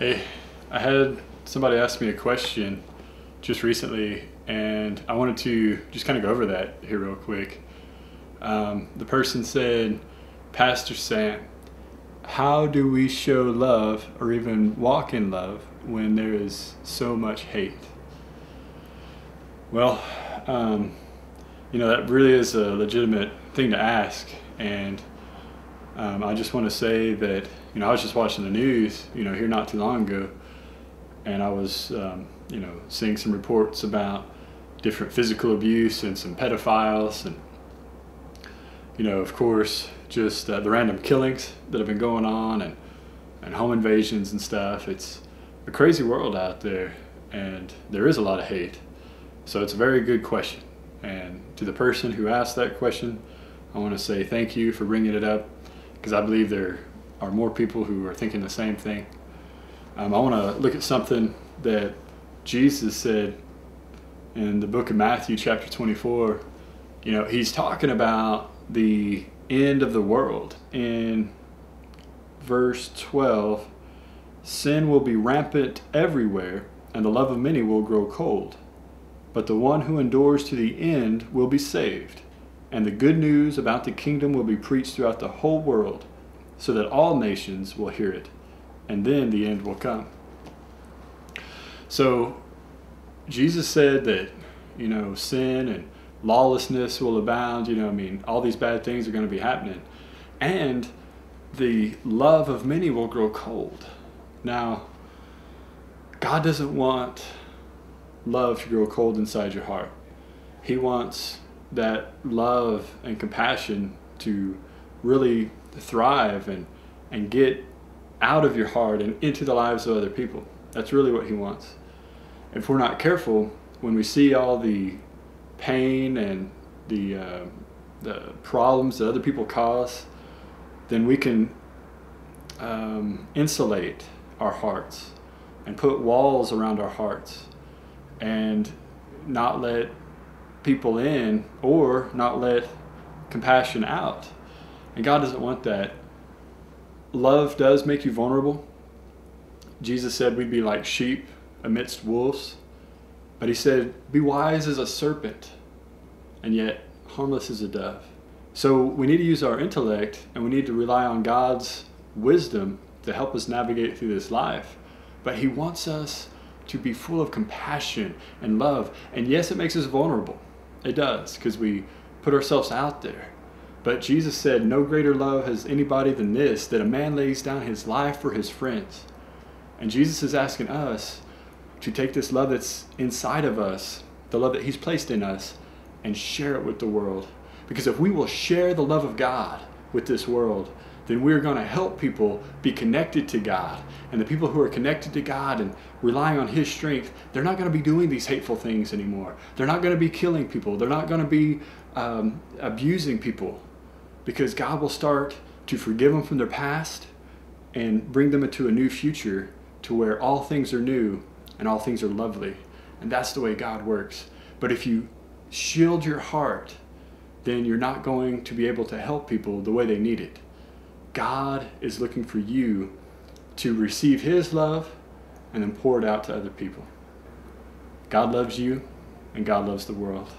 Hey, I had somebody ask me a question just recently, and I wanted to just kind of go over that here real quick. The person said, Pastor Sam, how do we show love or even walk in love when there is so much hate? Well, that really is a legitimate thing to ask, and I just want to say that, I was just watching the news, here not too long ago, and I was, seeing some reports about different physical abuse and some pedophiles and, of course, just the random killings that have been going on and home invasions and stuff. It's a crazy world out there, and there is a lot of hate. So it's a very good question. And to the person who asked that question, I want to say thank you for bringing it up, because I believe there are more people who are thinking the same thing. I want to look at something that Jesus said in the book of Matthew chapter 24. He's talking about the end of the world. In verse 12, sin will be rampant everywhere, and the love of many will grow cold. But the one who endures to the end will be saved. And the good news about the kingdom will be preached throughout the whole world, so that all nations will hear it. And then the end will come. So Jesus said that, sin and lawlessness will abound. All these bad things are going to be happening. And the love of many will grow cold. Now, God doesn't want love to grow cold inside your heart. He wants that love and compassion to really thrive and get out of your heart and into the lives of other people. That's really what he wants. If we're not careful, when we see all the pain and the problems that other people cause, then we can insulate our hearts and put walls around our hearts and not let people in or not let compassion out. And God doesn't want that. Love does make you vulnerable. Jesus said we'd be like sheep amidst wolves. But he said, be wise as a serpent and yet harmless as a dove. So we need to use our intellect, and we need to rely on God's wisdom to help us navigate through this life. But he wants us to be full of compassion and love. And yes, it makes us vulnerable. It does, because we put ourselves out there. But Jesus said, no greater love has anybody than this, that a man lays down his life for his friends. And Jesus is asking us to take this love that's inside of us, the love that he's placed in us, and share it with the world. Because if we will share the love of God with this world, then we're going to help people be connected to God. And the people who are connected to God and relying on his strength, they're not going to be doing these hateful things anymore. They're not going to be killing people. They're not going to be abusing people, because God will start to forgive them from their past and bring them into a new future to where all things are new and all things are lovely. And that's the way God works. But if you shield your heart, then you're not going to be able to help people the way they need it. God is looking for you to receive his love and then pour it out to other people. God loves you, and God loves the world.